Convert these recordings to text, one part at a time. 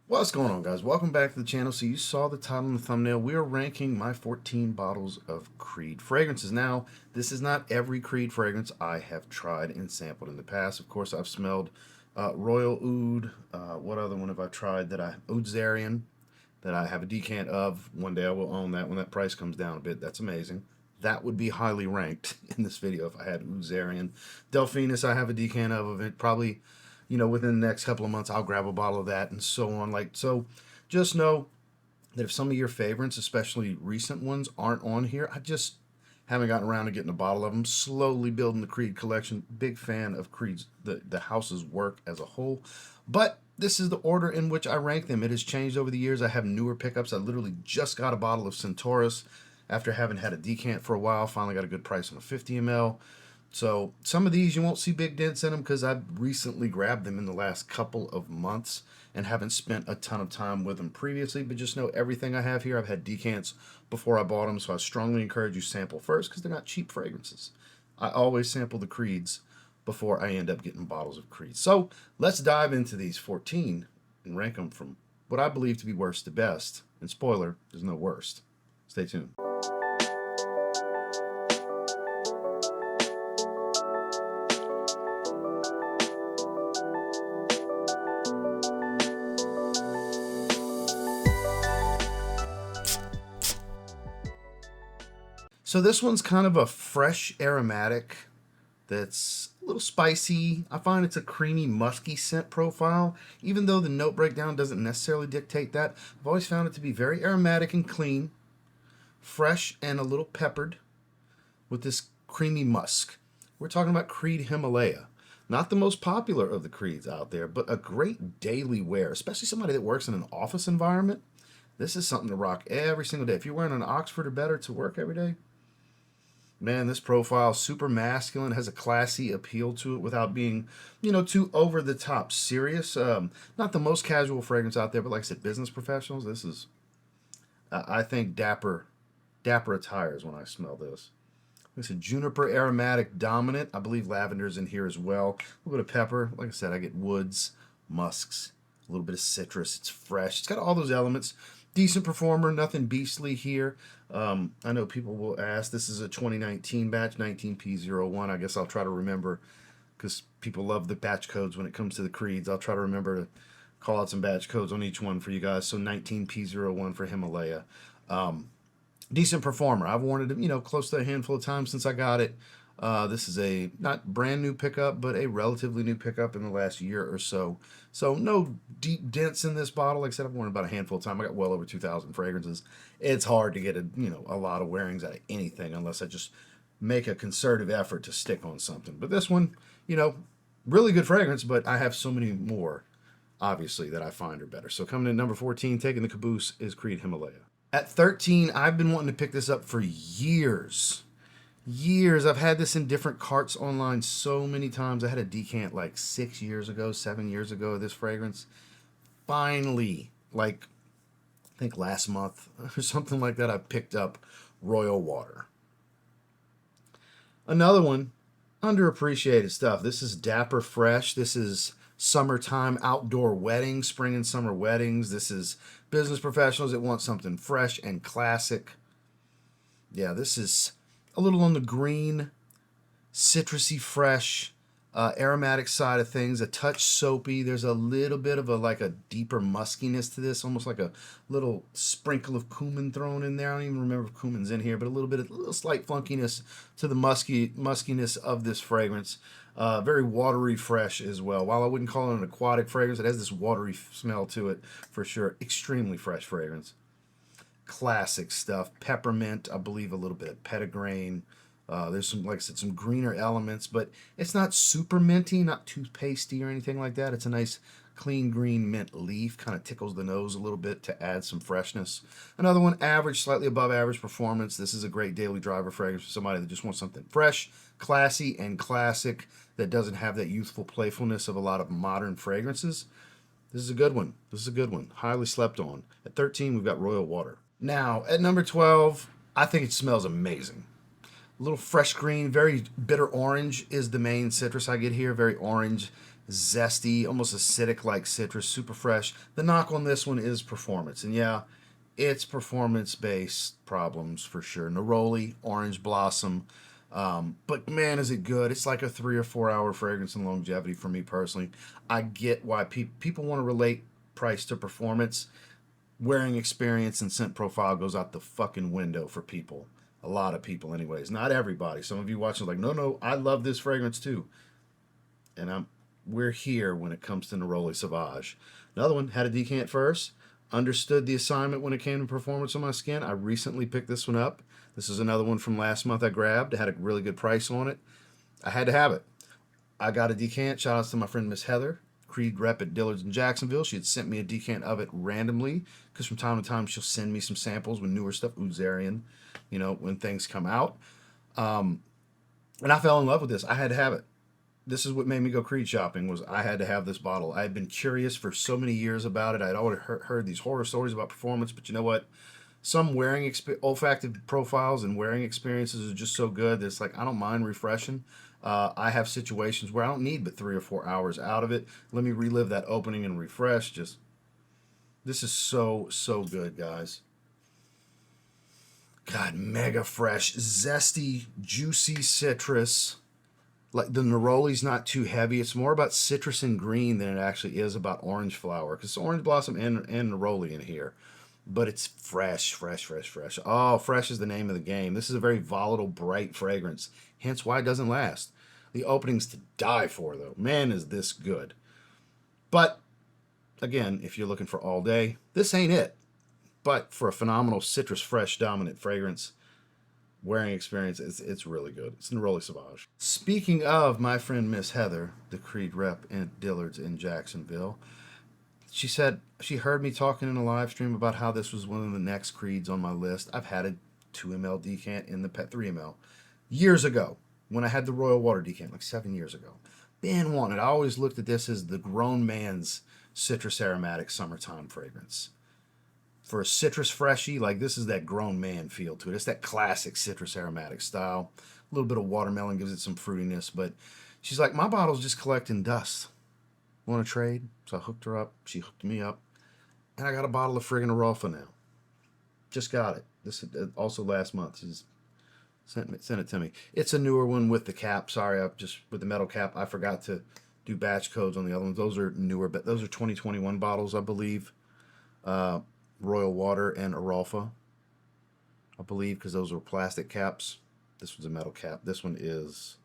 What's going on, guys? Welcome back to the channel. So you saw the title in the thumbnail. We are ranking my 14 bottles of Creed fragrances. Now, this is not every Creed fragrance I have tried and sampled in the past. Of course, I've smelled Royal Oud. What other one have I tried Oud Zarian, that I have a decant of. One day I will own that when that price comes down a bit. That's amazing. That would be highly ranked in this video if I had Oud Zarian. Delphinus, I have a decant of it. Probably, within the next couple of months, I'll grab a bottle of that and so on. So just know that if some of your favorites, especially recent ones, aren't on here, I just haven't gotten around to getting a bottle of them. Slowly building the Creed collection. Big fan of Creed's, the house's work as a whole. But this is the order in which I rank them. It has changed over the years. I have newer pickups. I literally just got a bottle of Centaurus after having had a decant for a while. Finally got a good price on a 50 ml. So some of these you won't see big dents in them because I've recently grabbed them in the last couple of months and haven't spent a ton of time with them previously. But just know everything I have here, I've had decants before I bought them. So I strongly encourage you sample first because they're not cheap fragrances. I always sample the Creeds before I end up getting bottles of Creed. So let's dive into these 14 and rank them from what I believe to be worst to best. And spoiler, there's no worst. Stay tuned. So this one's kind of a fresh aromatic that's a little spicy. I find it's a creamy, musky scent profile, even though the note breakdown doesn't necessarily dictate that. I've always found it to be very aromatic and clean, fresh and a little peppered with this creamy musk. We're talking about Creed Himalaya. Not the most popular of the Creeds out there, but a great daily wear, especially somebody that works in an office environment. This is something to rock every single day. If you're wearing an Oxford or better to work every day, man, this profile, super masculine, has a classy appeal to it without being, too over the top serious. Not the most casual fragrance out there, but like I said, business professionals, this is, I think, dapper attires when I smell this. It's a juniper aromatic dominant. I believe lavender's in here as well. A little bit of pepper. Like I said, I get woods, musks, a little bit of citrus. It's fresh. It's got all those elements. Decent performer, nothing beastly here. I know people will ask, this is a 2019 batch, 19P01. I guess I'll try to remember, because people love the batch codes when it comes to the Creeds. I'll try to remember to call out some batch codes on each one for you guys. So 19P01 for Himalaya. Decent performer. I've worn it, close to a handful of times since I got it. This is a not brand new pickup, but a relatively new pickup in the last year or so. So no deep dents in this bottle. Like I said, I've worn it about a handful of times. I got well over 2,000 fragrances. It's hard to get a lot of wearings out of anything unless I just make a concerted effort to stick on something. But this one, really good fragrance, but I have so many more, obviously, that I find are better. So coming in at number 14, taking the caboose, is Creed Himalaya. At 13, I've been wanting to pick this up for years. I've had this in different carts online so many times. I had a decant like 7 years ago, this fragrance. Finally, like, I think last month or something like that, I picked up Royal Water. Another one, underappreciated stuff. This is dapper fresh. This is summertime outdoor weddings, spring and summer weddings. This is business professionals that want something fresh and classic. Yeah, this is a little on the green, citrusy, fresh, aromatic side of things. A touch soapy. There's a little bit of a deeper muskiness to this, almost like a little sprinkle of cumin thrown in there. I don't even remember if cumin's in here, but a little slight flunkiness to the muskiness of this fragrance. Very watery fresh as well. While I wouldn't call it an aquatic fragrance, it has this watery smell to it for sure. Extremely fresh fragrance. Classic stuff. Peppermint, I believe a little bit of petitgrain. There's some, like I said, some greener elements, but it's not super minty, not toothpastey or anything like that. It's a nice clean green mint leaf, kind of tickles the nose a little bit to add some freshness. Another one, average, slightly above average performance. This is a great daily driver fragrance for somebody that just wants something fresh, classy, and classic that doesn't have that youthful playfulness of a lot of modern fragrances. This is a good one. Highly slept on. At 13, we've got Royal Water. Now, at number 12, I think it smells amazing. A little fresh green, very bitter orange is the main citrus I get here. Very orange, zesty, almost acidic like citrus, super fresh. The knock on this one is performance. And yeah, it's performance-based problems for sure. Neroli, orange blossom. But man, is it good. It's like a 3 or 4 hour fragrance and longevity for me personally. I get why people want to relate price to performance. Wearing experience and scent profile goes out the fucking window for people. A lot of people, anyways. Not everybody. Some of you watching are like, no, no, I love this fragrance too. And we're here when it comes to Neroli Sauvage. Another one, had a decant first. Understood the assignment when it came to performance on my skin. I recently picked this one up. This is another one from last month I grabbed. It had a really good price on it. I had to have it. I got a decant. Shout outs to my friend Miss Heather, Creed rep at Dillard's in Jacksonville. She had sent me a decant of it randomly because from time to time she'll send me some samples with newer stuff, Oozarian, when things come out. And I fell in love with this. I had to have it. This is what made me go Creed shopping. Was I had to have this bottle. I had been curious for so many years about it. I'd already heard these horror stories about performance, but you know what? Some olfactive profiles and wearing experiences are just so good that it's like I don't mind refreshing. I have situations where I don't need but 3 or 4 hours out of it. Let me relive that opening and refresh. This is so good, guys. God, mega fresh, zesty, juicy citrus. Like the Neroli's not too heavy. It's more about citrus and green than it actually is about orange flower. Because orange blossom and Neroli in here. But it's fresh, fresh, fresh, fresh. Oh, fresh is the name of the game. This is a very volatile, bright fragrance. Hence why it doesn't last. The opening's to die for, though. Man, is this good. But, again, if you're looking for all day, this ain't it. But for a phenomenal citrus fresh dominant fragrance, wearing experience, it's really good. It's Neroli Sauvage. Speaking of my friend Miss Heather, the Creed rep at Dillard's in Jacksonville, she said she heard me talking in a live stream about how this was one of the next Creeds on my list. I've had a 2 ml decant in the Pet 3 ml years ago when I had the Royal Water decant, like 7 years ago. Been wanted. I always looked at this as the grown man's citrus aromatic summertime fragrance. For a citrus freshie, like this is that grown man feel to it. It's that classic citrus aromatic style. A little bit of watermelon gives it some fruitiness, but she's like, my bottle's just collecting dust. Want to trade? So I hooked her up. She hooked me up. And I got a bottle of friggin' Erolfa now. Just got it. This also last month. She's sent it to me. It's a newer one with the cap. Sorry, with the metal cap. I forgot to do batch codes on the other ones. Those are newer, but those are 2021 bottles, I believe. Royal Water and Erolfa, I believe, because those were plastic caps. This one's a metal cap. This one is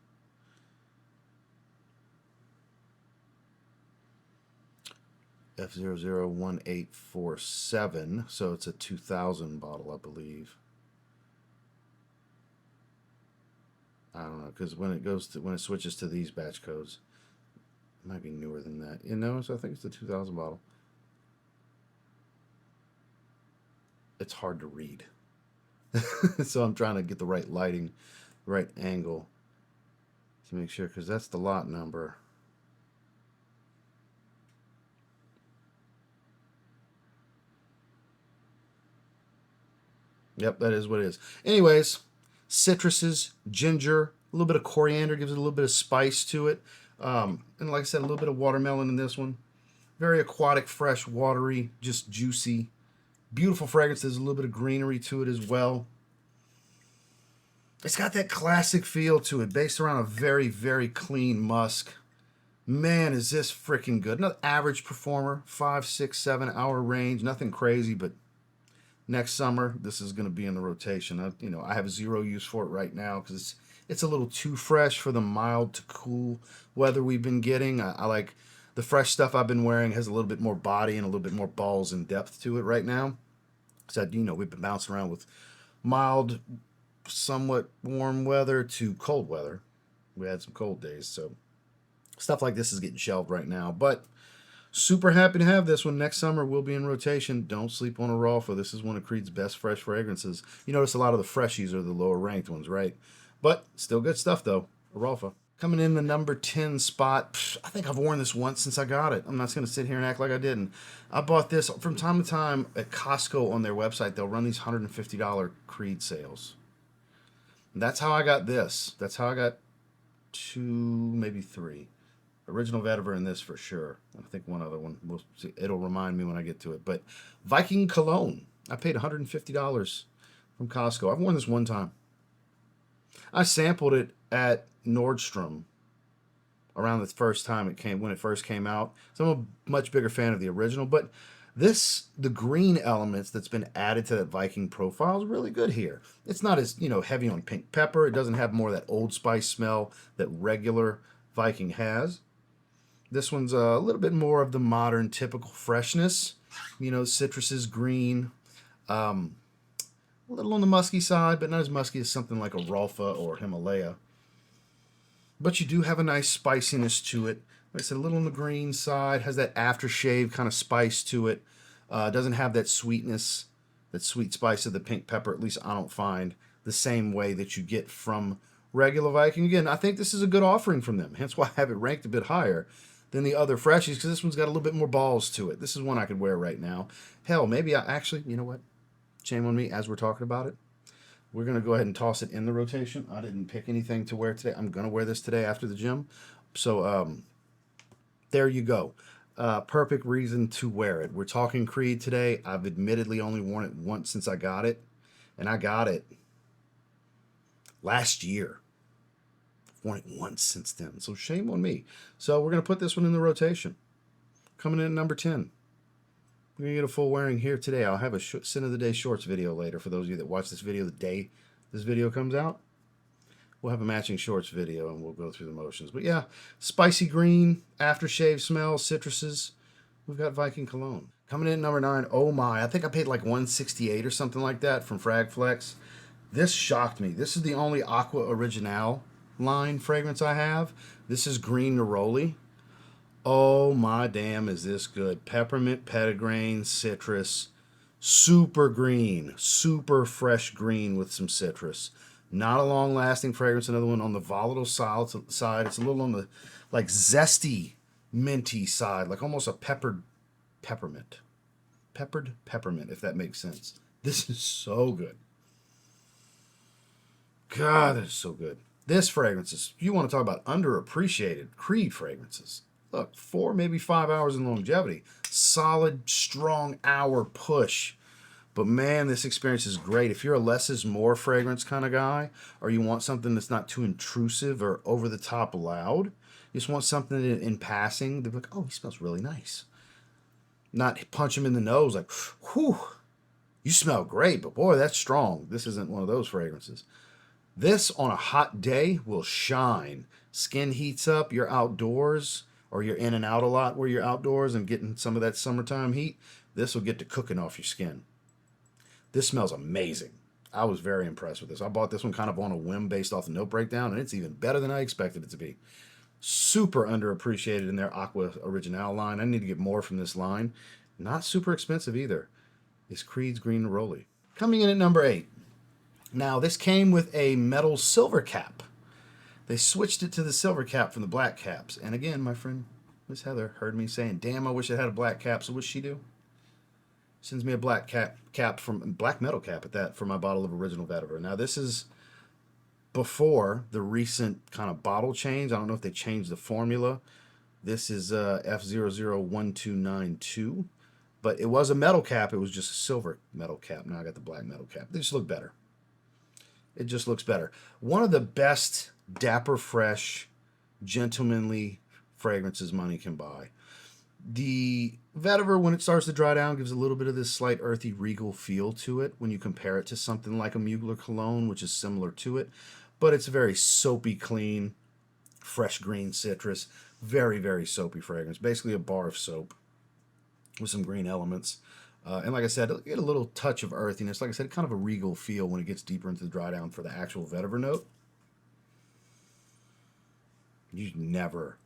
F001847, so it's a 2000 bottle, I believe. I don't know, because when it switches to these batch codes, it might be newer than that. So I think it's the 2000 bottle. It's hard to read. So I'm trying to get the right lighting, the right angle to make sure, because that's the lot number. Yep, that is what it is. Anyways, citruses, ginger, a little bit of coriander gives it a little bit of spice to it. And like I said, a little bit of watermelon in this one. Very aquatic, fresh, watery, just juicy. Beautiful fragrance. There's a little bit of greenery to it as well. It's got that classic feel to it, based around a very, very clean musk. Man, is this freaking good. Another average performer, 5, 6, 7 hour range. Nothing crazy, but next summer, this is going to be in the rotation. I have zero use for it right now because it's a little too fresh for the mild to cool weather we've been getting. I like the fresh stuff I've been wearing has a little bit more body and a little bit more balls and depth to it right now. So, we've been bouncing around with mild, somewhat warm weather to cold weather. We had some cold days, so stuff like this is getting shelved right now. But super happy to have this one. Next summer will be in rotation. Don't sleep on Erolfa. This is one of Creed's best fresh fragrances. You notice a lot of the freshies are the lower ranked ones, right? But still good stuff, though. Erolfa. Coming in the number 10 spot, I think I've worn this once since I got it. I'm not going to sit here and act like I didn't. I bought this from time to time at Costco on their website. They'll run these $150 Creed sales. And that's how I got this. That's how I got 2, maybe 3 Original Vetiver in this for sure. I think one other one. We'll see. It'll remind me when I get to it. But Viking Cologne. I paid $150 from Costco. I've worn this one time. I sampled it at Nordstrom around the first time it came, when it first came out. So I'm a much bigger fan of the original, but the green elements that's been added to that Viking profile is really good here. It's not as, heavy on pink pepper. It doesn't have more of that Old Spice smell that regular Viking has. This one's a little bit more of the modern typical freshness. Citrus is green. A little on the musky side, but not as musky as something like Erolfa or Himalaya. But you do have a nice spiciness to it. Like I said, a little on the green side, has that aftershave kind of spice to it. Doesn't have that sweetness, that sweet spice of the pink pepper, at least I don't find, the same way that you get from regular Viking. Again, I think this is a good offering from them, hence why I have it ranked a bit higher than the other freshies, because this one's got a little bit more balls to it. This is one I could wear right now. Hell, maybe I actually, you know what? Shame on me as we're talking about it. We're going to go ahead and toss it in the rotation. I didn't pick anything to wear today. I'm going to wear this today after the gym. So there you go. Perfect reason to wear it. We're talking Creed today. I've admittedly only worn it once since I got it. And I got it last year. I've worn it once since then. So shame on me. So we're going to put this one in the rotation. Coming in at number 10. We're going to get a full wearing here today. I'll have a Sin of the Day Shorts video later for those of you that watch this video the day this video comes out. We'll have a matching shorts video and we'll go through the motions. But yeah, spicy green, aftershave smell, citruses. We've got Viking Cologne. Coming in at number 9, oh my. I think I paid like $168 or something like that from Fragflex. This shocked me. This is the only Aqua Original line fragrance I have. This is green Neroli. Oh my damn, is this good. Peppermint, petitgrain, citrus. Super green. Super fresh green with some citrus. Not a long-lasting fragrance. Another one on the volatile side. It's a little on the, like, zesty, minty side. Like almost a peppered peppermint. Peppered peppermint, if that makes sense. This is so good. God, that is so good. This fragrance is, you want to talk about underappreciated Creed fragrances. Look, 4, maybe 5 hours in longevity. Solid, strong hour push. But man, this experience is great. If you're a less is more fragrance kind of guy, or you want something that's not too intrusive or over the top loud, you just want something in passing, they're like, oh, he smells really nice. Not punch him in the nose like, whew, you smell great, but boy, that's strong. This isn't one of those fragrances. This on a hot day will shine. Skin heats up, you're outdoors, or you're in and out a lot where you're outdoors and getting some of that summertime heat. This will get to cooking off your skin. This smells amazing. I was very impressed with this. I bought this one kind of on a whim based off the note breakdown, and it's even better than I expected it to be. Super underappreciated in their Aqua Original line. I need to get more from this line. Not super expensive either. It's Creed's Green Neroli. Coming in at number 8. Now, this came with a metal silver cap. They switched it to the silver cap from the black caps. And again, my friend Miss Heather heard me saying, damn, I wish I had a black cap. So what's she do? Sends me a black black metal cap at that, for my bottle of original Vetiver. Now this is before the recent kind of bottle change. I don't know if they changed the formula. This is F001292, but it was a metal cap. It was just a silver metal cap. Now I got the black metal cap. They just look better. It just looks better. One of the best dapper fresh, gentlemanly fragrances money can buy. The Vetiver, when it starts to dry down, gives a little bit of this slight earthy, regal feel to it when you compare it to something like a Mugler Cologne, which is similar to it. But it's very soapy clean, fresh green citrus. Very, very soapy fragrance. Basically a bar of soap with some green elements. And like I said, it'll get a little touch of earthiness. Like I said, kind of a regal feel when it gets deeper into the dry down for the actual Vetiver note. You never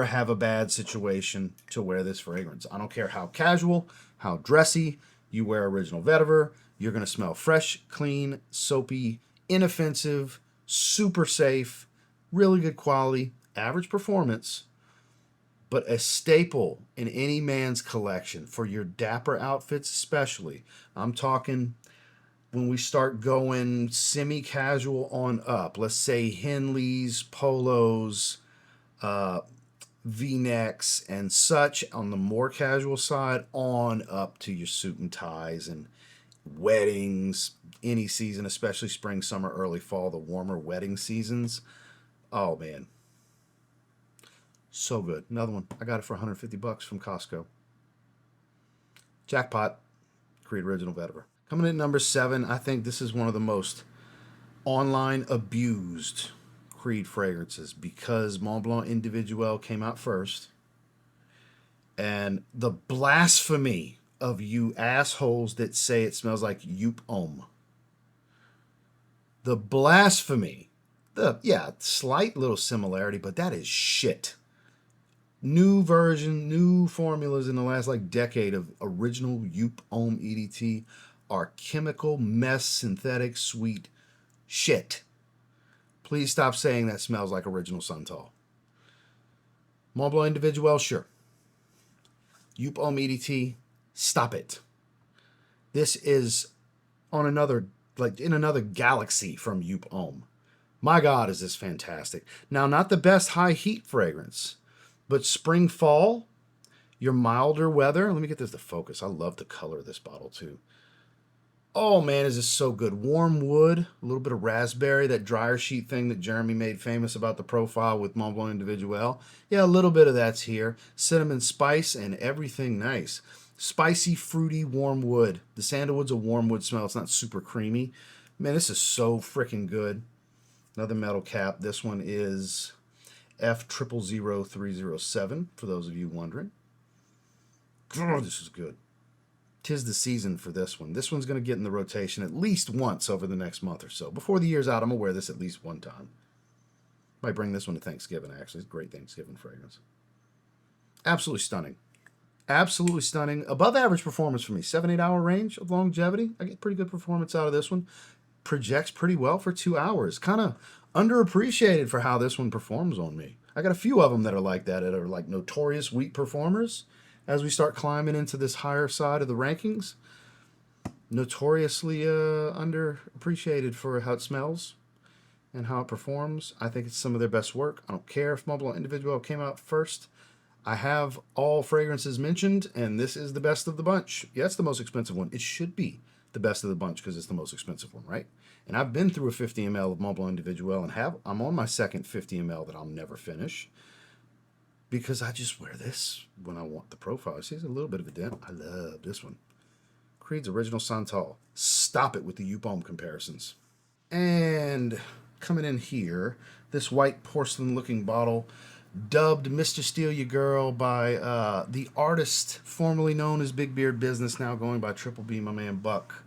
have a bad situation to wear this fragrance. I don't care how casual, how dressy, you wear original Vetiver, you're going to smell fresh, clean, soapy, inoffensive, super safe, really good quality, average performance, but a staple in any man's collection for your dapper outfits especially. I'm talking when we start going semi-casual on up, let's say Henleys, polos, V-necks and such on the more casual side, on up to your suit and ties and weddings, any season, especially spring, summer, early fall, the warmer wedding seasons. Oh man, so good. Another one. I got it for 150 bucks from Costco. Jackpot. Creed Original Vetiver. Coming in at number 7, I think this is one of the most online abused Creed fragrances because Mont Blanc Individuel came out first. And the blasphemy of you assholes that say it smells like Youp Homme. The blasphemy. Yeah, slight little similarity, but that is shit. New version, new formulas in the last decade of original Youp Homme EDT are chemical mess, synthetic, sweet shit. Please stop saying that smells like original Santal. Mont Blanc Individuel, sure. Youp Homme EDT, stop it. This is on another, in another galaxy from Youp Homme. My God, is this fantastic. Now, not the best high heat fragrance, but spring, fall, your milder weather. Let me get this to focus. I love the color of this bottle too. Oh man, is this so good. Warm wood, a little bit of raspberry, that dryer sheet thing that Jeremy made famous about the profile with Mont Blanc Individuel. Yeah, a little bit of that's here. Cinnamon spice and everything nice. Spicy, fruity, warm wood. The sandalwood's a warm wood smell. It's not super creamy. Man, this is so freaking good. Another metal cap. This one is F000307, for those of you wondering. God, this is good. 'Tis the season for this one. This one's going to get in the rotation at least once over the next month or so. Before the year's out, I'm going to wear this at least one time. Might bring this one to Thanksgiving, actually. It's a great Thanksgiving fragrance. Absolutely stunning. Absolutely stunning. Above average performance for me. 7-8 hour range of longevity. I get pretty good performance out of this one. Projects pretty well for 2 hours. Kind of underappreciated for how this one performs on me. I got a few of them that are like that, that are like notorious weak performers. As we start climbing into this higher side of the rankings, notoriously underappreciated for how it smells and how it performs. I think it's some of their best work. I don't care if Mont Blanc Individual came out first. I have all fragrances mentioned, and this is the best of the bunch. Yeah, it's the most expensive one. It should be the best of the bunch because it's the most expensive one, right? And I've been through a 50 ml of Mont Blanc Individuel, and I'm on my second 50 ml that I'll never finish. Because I just wear this when I want the profile. See, there's a little bit of a dent. I love this one. Creed's Original Santal. Stop it with the Youp Homme comparisons. And coming in here, this white porcelain-looking bottle, dubbed Mr. Steal Your Girl by the artist formerly known as Big Beard Business, now going by Triple B, my man Buck.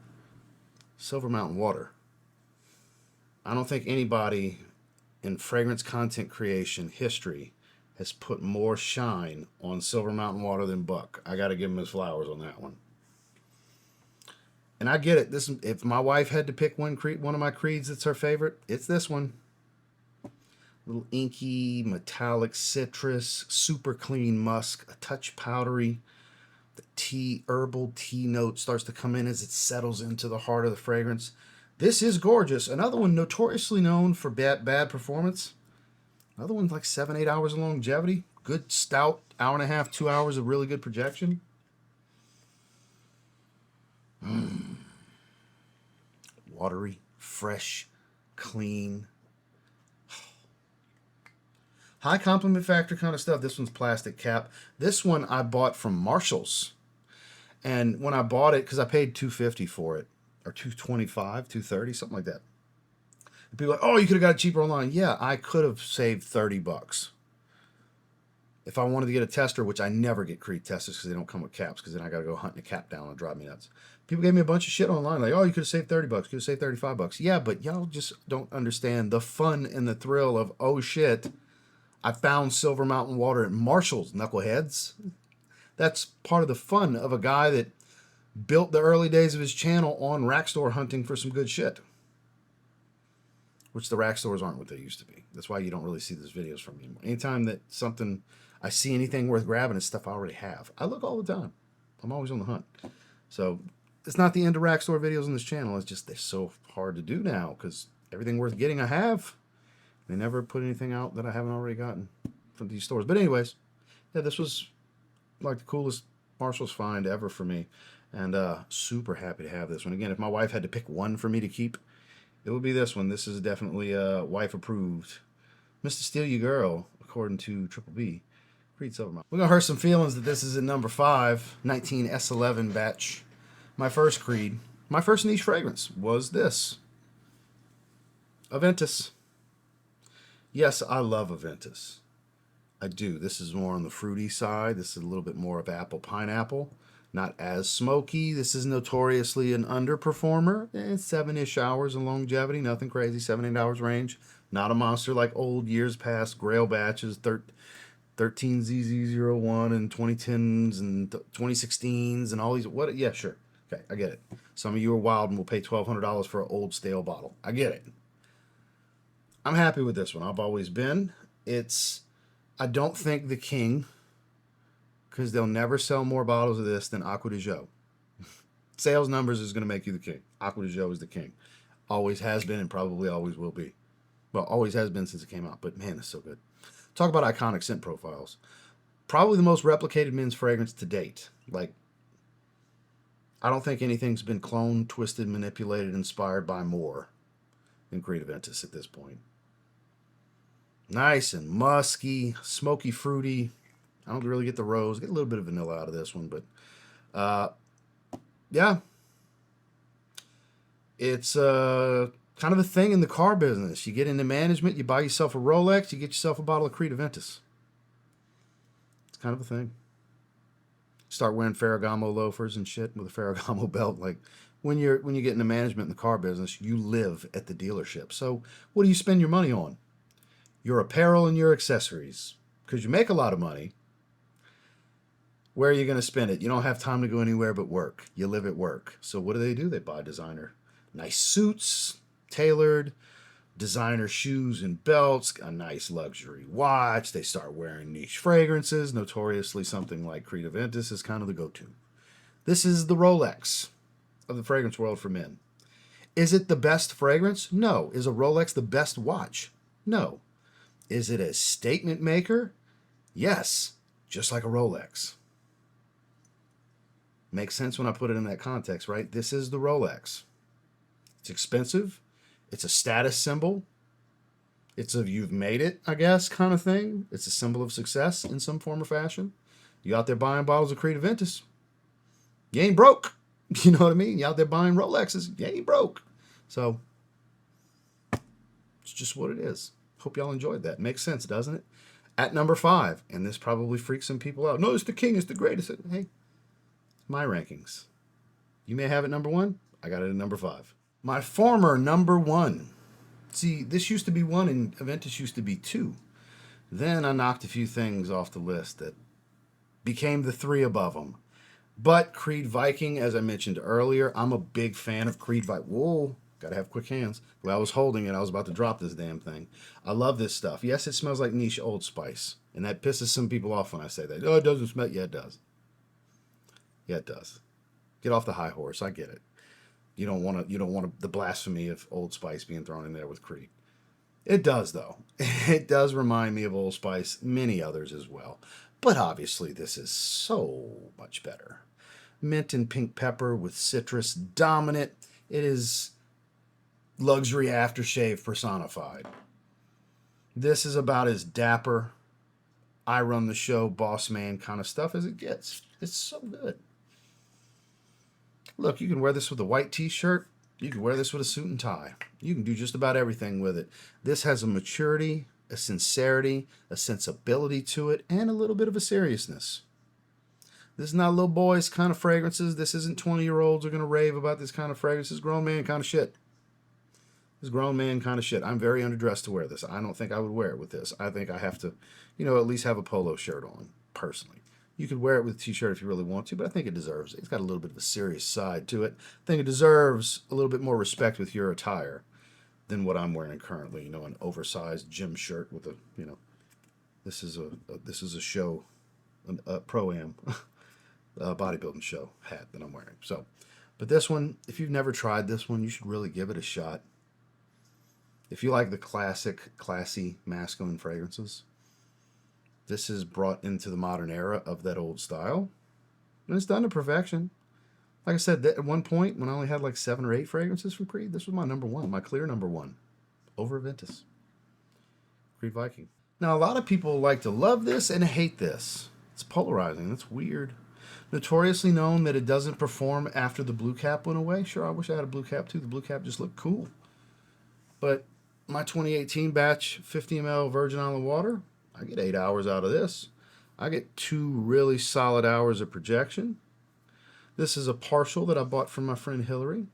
Silver Mountain Water. I don't think anybody in fragrance content creation history has put more shine on Silver Mountain Water than Buck. I got to give him his flowers on that one. And I get it. This, if my wife had to pick one of my creeds that's her favorite, it's this one. Little inky, metallic citrus, super clean musk, a touch powdery. The herbal tea note starts to come in as it settles into the heart of the fragrance. This is gorgeous. Another one notoriously known for bad performance. Another one's like 7-8 hours of longevity. Good stout, hour and a half, 2 hours of really good projection. Watery, fresh, clean. High compliment factor kind of stuff. This one's plastic cap. This one I bought from Marshall's. And when I bought it, because I paid $250 for it, or $225, $230, something like that. And people are like, oh, you could have got it cheaper online. Yeah, I could have saved $30 if I wanted to get a tester, which I never get Creed testers because they don't come with caps, because then I got to go hunting a cap down and drive me nuts. People gave me a bunch of shit online, like, oh, you could have saved $30, could have saved $35. Yeah, but y'all just don't understand the fun and the thrill of, oh shit, I found Silver Mountain Water at Marshall's, knuckleheads. That's part of the fun of a guy that built the early days of his channel on rack store hunting for some good shit. Which the rack stores aren't what they used to be. That's why you don't really see those videos from me anymore. Anytime that I see anything worth grabbing, it's stuff I already have. I look all the time. I'm always on the hunt. So it's not the end of rack store videos on this channel. It's just they're so hard to do now because everything worth getting I have. They never put anything out that I haven't already gotten from these stores. But anyways, Yeah, this was like the coolest Marshall's find ever for me. And super happy to have this one. Again, if my wife had to pick one for me to keep, it would be this one. This is definitely wife approved. Mr. Steal You Girl, according to Triple B. Creed Silvermount. We're going to hurt some feelings that this is at number 5, 19S11 batch. My first Creed, my first niche fragrance was this. Aventus. Yes, I love Aventus. I do. This is more on the fruity side. This is a little bit more of apple pineapple. Not as smoky. This is notoriously an underperformer. 7-ish hours in longevity. Nothing crazy. 7-8 hours range. Not a monster like old years past Grail batches. 13ZZ01 and 2010s and 2016s and all these. What? Yeah, sure. Okay, I get it. Some of you are wild and will pay $1,200 for an old stale bottle. I get it. I'm happy with this one. I've always been. I don't think the king, because they'll never sell more bottles of this than Aqua de Jo. Sales numbers is going to make you the king. Aqua de Jo is the king. Always has been and probably always will be. Well, always has been since it came out, but man, it's so good. Talk about iconic scent profiles. Probably the most replicated men's fragrance to date. Like, I don't think anything's been cloned, twisted, manipulated, inspired by more than Creed Aventus at this point. Nice and musky, smoky, fruity. I don't really get the rose. Get a little bit of vanilla out of this one, but yeah. It's kind of a thing in the car business. You get into management, you buy yourself a Rolex, you get yourself a bottle of Creed Aventus. It's kind of a thing. Start wearing Ferragamo loafers and shit with a Ferragamo belt. Like when you get into management in the car business, you live at the dealership. So what do you spend your money on? Your apparel and your accessories. Because you make a lot of money. Where are you going to spend it? You don't have time to go anywhere but work. You live at work. So what do? They buy designer. Nice suits, tailored, designer shoes and belts, a nice luxury watch. They start wearing niche fragrances. Notoriously, something like Creed Aventus is kind of the go-to. This is the Rolex of the fragrance world for men. Is it the best fragrance? No. Is a Rolex the best watch? No. Is it a statement maker? Yes, just like a Rolex. Makes sense when I put it in that context, right? This is the Rolex. It's expensive. It's a status symbol. It's a you've made it, I guess, kind of thing. It's a symbol of success in some form or fashion. You out there buying bottles of Creed Aventus. You ain't broke. You know what I mean? You out there buying Rolexes. You ain't broke. So, it's just what it is. Hope y'all enjoyed that. Makes sense, doesn't it? At number 5, and this probably freaks some people out. No, it's the king. It's the greatest. Hey, my rankings. You may have it number 1. I got it at number 5. My former number 1. See, this used to be 1 and Aventus used to be 2. Then I knocked a few things off the list that became the 3 above them. But Creed Viking, as I mentioned earlier, I'm a big fan of Creed Viking. Whoa, gotta have quick hands. The way I was holding it, I was about to drop this damn thing. I love this stuff. Yes, it smells like niche Old Spice. And that pisses some people off when I say that. Oh, it doesn't smell. Yeah, it does. Yeah, it does. Get off the high horse. I get it. You don't want the blasphemy of Old Spice being thrown in there with Creed. It does, though. It does remind me of Old Spice, many others as well. But obviously, this is so much better. Mint and pink pepper with citrus dominant. It is luxury aftershave personified. This is about as dapper, I run the show, boss man kind of stuff as it gets. It's so good. Look, you can wear this with a white t-shirt. You can wear this with a suit and tie. You can do just about everything with it. This has a maturity, a sincerity, a sensibility to it, and a little bit of a seriousness. This is not little boys kind of fragrances. This isn't 20-year-olds are going to rave about this kind of fragrance. This is grown man kind of shit. This is grown man kind of shit. I'm very underdressed to wear this. I don't think I would wear it with this. I think I have to, at least have a polo shirt on, personally. You could wear it with a t-shirt if you really want to, but I think it deserves it. It's got a little bit of a serious side to it. I think it deserves a little bit more respect with your attire than what I'm wearing currently. An oversized gym shirt with a, this is a show, a pro-am bodybuilding show hat that I'm wearing. So, but this one, if you've never tried this one, you should really give it a shot. If you like the classic, classy, masculine fragrances, This is brought into the modern era of that old style. And it's done to perfection. Like I said, at one point, when I only had like 7 or 8 fragrances from Creed, this was my number one, my clear number one, over Aventus. Creed Viking. Now, a lot of people like to love this and hate this. It's polarizing. That's weird. Notoriously known that it doesn't perform after the blue cap went away. Sure, I wish I had a blue cap too. The blue cap just looked cool. But my 2018 batch 50 ml Virgin Island water, I get 8 hours out of this. I get 2 really solid hours of projection. This is a partial that I bought from my friend Hillary.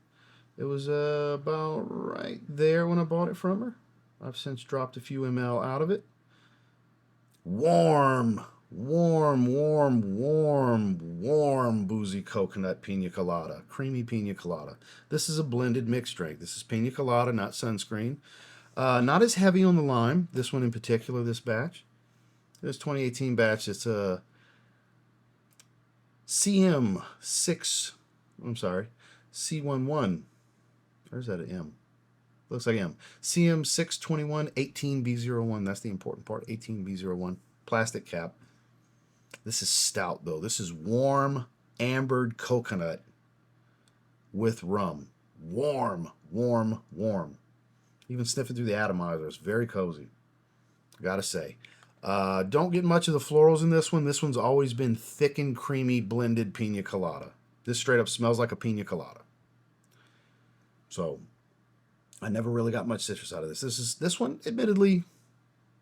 It was about right there when I bought it from her. I've since dropped a few ml out of it. Warm, warm, warm, warm, warm boozy coconut pina colada. Creamy pina colada. This is a blended mixed drink. This is pina colada, not sunscreen. Not as heavy on the lime. This one in particular, this batch. This 2018 batch, it's a C11. Or is that an M? Looks like M. CM621-18B01. That's the important part. 18B01. Plastic cap. This is stout, though. This is warm, ambered coconut with rum. Warm, warm, warm. Even sniffing through the atomizer. It's very cozy. Gotta say. Don't get much of the florals in this one. This one's always been thick and creamy blended pina colada. This straight up smells like a pina colada. So, I never really got much citrus out of this. This one, admittedly,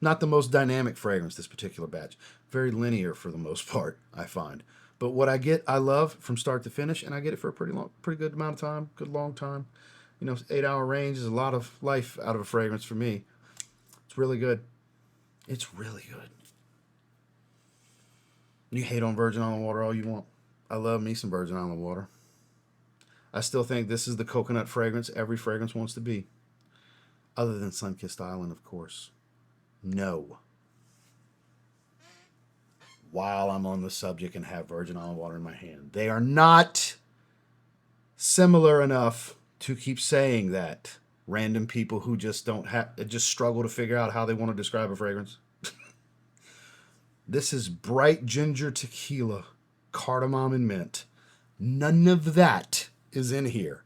not the most dynamic fragrance, this particular batch. Very linear for the most part, I find. But what I get, I love from start to finish, and I get it for a pretty good amount of time, good long time. 8-hour range is a lot of life out of a fragrance for me. It's really good. It's really good. You hate on Virgin Island water all you want. I love me some Virgin Island water. I still think this is the coconut fragrance every fragrance wants to be. Other than Sunkissed Island, of course. No. While I'm on the subject and have Virgin Island water in my hand. They are not similar enough to keep saying that. Random people who just just struggle to figure out how they want to describe a fragrance. This is bright ginger tequila, cardamom and mint. None of that is in here.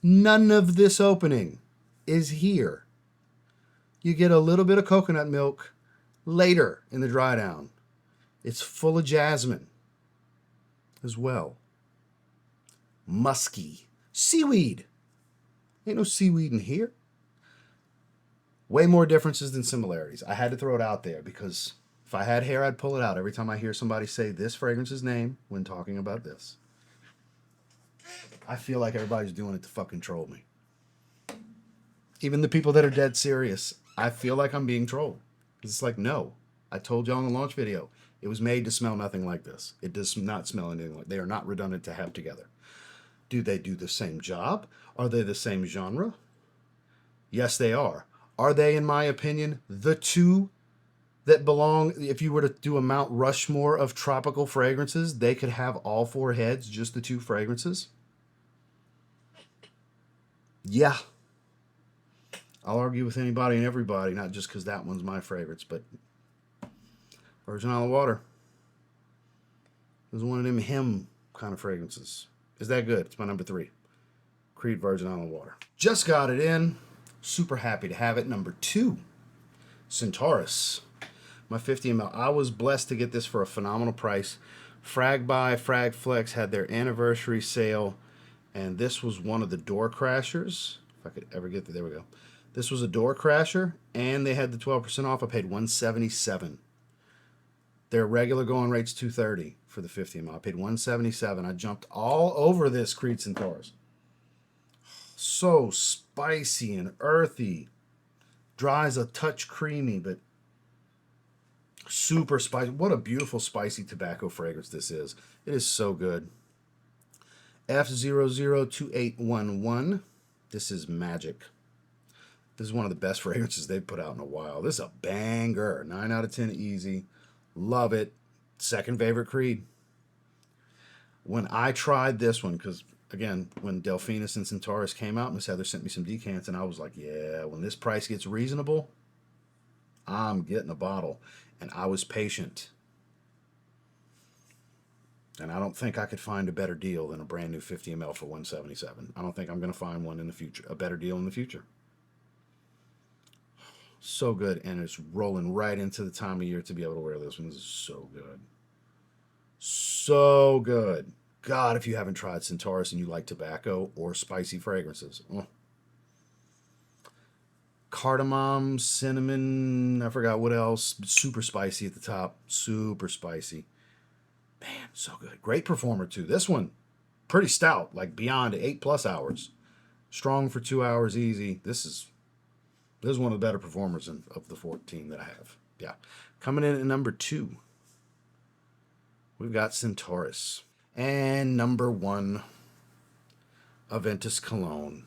None of this opening is here. You get a little bit of coconut milk later in the dry down. It's full of jasmine as well. Musky. Seaweed. Ain't no seaweed in here. Way more differences than similarities. I had to throw it out there because if I had hair, I'd pull it out every time I hear somebody say this fragrance's name when talking about this. I feel like everybody's doing it to fucking troll me. Even the people that are dead serious, I feel like I'm being trolled. It's like, no. I told y'all in the launch video, it was made to smell nothing like this. It does not smell anything like. They are not redundant to have together. Do they do the same job? Are they the same genre? Yes, they are. Are they, in my opinion, the two that belong? If you were to do a Mount Rushmore of tropical fragrances, they could have all 4 heads, just the 2 fragrances? Yeah. I'll argue with anybody and everybody, not just because that one's my fragrance, but Virgin Island water is one of them hymn kind of fragrances. Is that good? It's my number 3. Creed Virgin Island water. Just got it in. Super happy to have it. Number 2, Centaurus. My 50 ml. I was blessed to get this for a phenomenal price. Frag Buy, Frag Flex had their anniversary sale, and this was one of the door crashers. If I could ever get there we go. This was a door crasher, and they had the 12% off. I paid $177. Their regular going rate's $230 for the 50 ml. I paid $177. I jumped all over this Creed Centaurus. So spicy and earthy. Dry as a touch creamy, but super spicy. What a beautiful spicy tobacco fragrance this is. It is so good. F002811. This is magic. This is one of the best fragrances they've put out in a while. This is a banger. 9 out of 10 easy. Love it. Second favorite Creed. When I tried this one, because again, when Delphinus and Centaurus came out, Miss Heather sent me some decants, and I was like, yeah, when this price gets reasonable, I'm getting a bottle. And I was patient. And I don't think I could find a better deal than a brand new 50 ml for $177. I don't think I'm going to find one in the future, a better deal in the future. So good, and it's rolling right into the time of year to be able to wear this one. This is so good. So good. God, if you haven't tried Centaurus and you like tobacco or spicy fragrances. Oh. Cardamom, cinnamon, I forgot what else. Super spicy at the top. Super spicy. Man, so good. Great performer, too. This one, pretty stout, like beyond 8+ hours. Strong for 2 hours, easy. This is one of the better performers of the 14 that I have. Yeah. Coming in at number 2, we've got Centaurus. And number 1, Aventus Cologne.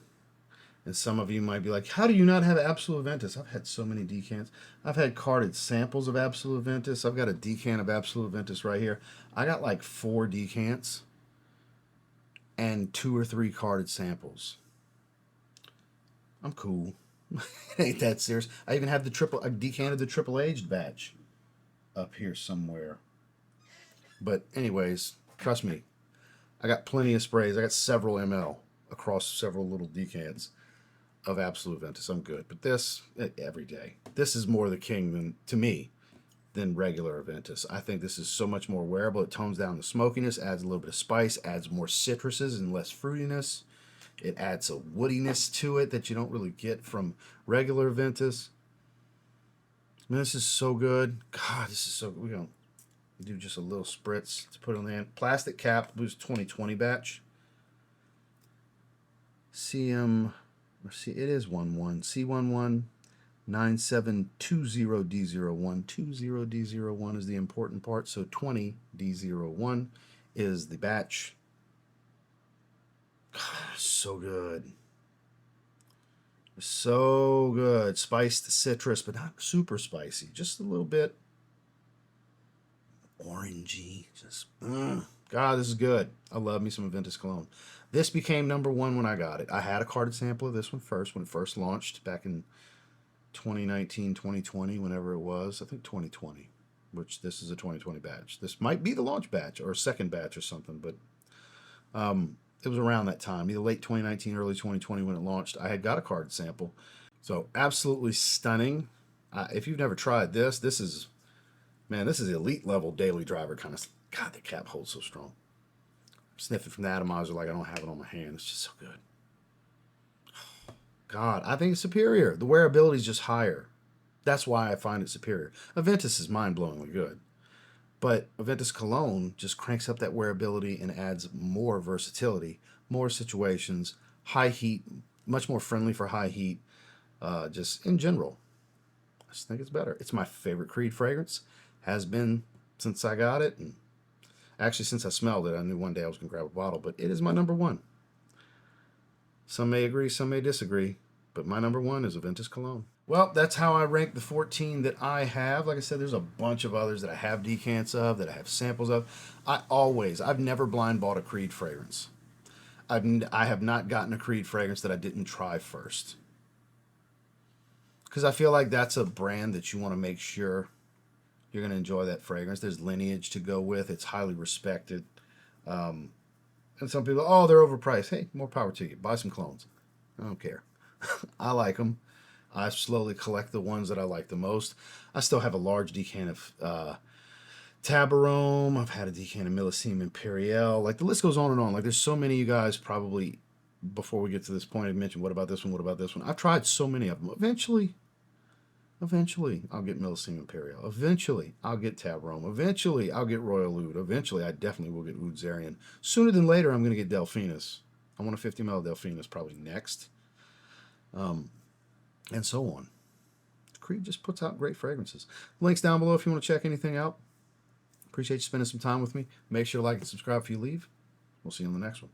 And some of you might be like, how do you not have Absolute Aventus? I've had so many decants. I've had carded samples of Absolute Aventus. I've got a decant of Absolute Aventus right here. I got like 4 decants and 2 or 3 carded samples. I'm cool. Ain't that serious. I even have a decant of the triple aged batch up here somewhere. But anyways, trust me, I got plenty of sprays. I got several ml across several little decants of Absolute Aventus. I'm good. But this, every day. This is more the king to me than regular Aventus. I think this is so much more wearable. It tones down the smokiness, adds a little bit of spice, adds more citruses and less fruitiness. It adds a woodiness to it that you don't really get from regular Aventus. I mean, this is so good. God, this is so good. We're going to do just a little spritz to put on the hand. Plastic cap, was 2020 batch. It is 11. C11 9720D01. 20D01 is the important part, so 20D01 is the batch. God, so good. So good. Spiced citrus, but not super spicy. Just a little bit orangey. Just, God, this is good. I love me some Aventus Cologne. This became number 1 when I got it. I had a carded sample of this one first when it first launched back in 2019, 2020, whenever it was. I think 2020, which this is a 2020 batch. This might be the launch batch or a second batch or something, but it was around that time, either late 2019, early 2020 when it launched. I had got a carded sample. So absolutely stunning. If you've never tried this, this is elite level daily driver kind of. God, the cap holds so strong. I'm sniffing from the atomizer like I don't have it on my hand. It's just so good. God, I think it's superior. The wearability is just higher. That's why I find it superior. Aventus is mind-blowingly good. But Aventus Cologne just cranks up that wearability and adds more versatility, more situations, high heat, much more friendly for high heat, just in general. I just think it's better. It's my favorite Creed fragrance. Has been since I got it. And actually, since I smelled it, I knew one day I was going to grab a bottle. But it is my number 1. Some may agree, some may disagree. But my number 1 is Aventus Cologne. Well, that's how I rank the 14 that I have. Like I said, there's a bunch of others that I have decants of, that I have samples of. I've never blind bought a Creed fragrance. I have not gotten a Creed fragrance that I didn't try first. Because I feel like that's a brand that you want to make sure you're going to enjoy that fragrance. There's lineage to go with. It's highly respected. And some people, oh, they're overpriced. Hey, more power to you. Buy some clones. I don't care. I like them. I slowly collect the ones that I like the most. I still have a large decant of Tabarome. I've had a decant of Millesime Imperial. Like, the list goes on and on. Like, there's so many of you guys probably, before we get to this point, have mentioned, what about this one? What about this one? I've tried so many of them. Eventually, I'll get Millesime Imperial. Eventually, I'll get Tabarome. Eventually, I'll get Royal Oud. Eventually, I definitely will get Oud Zarian. Sooner than later, I'm going to get Delphinus. I want a 50 ml Delphinus probably next. And so on. Creed just puts out great fragrances. Links down below if you want to check anything out. Appreciate you spending some time with me. Make sure to like and subscribe if you leave. We'll see you on the next one.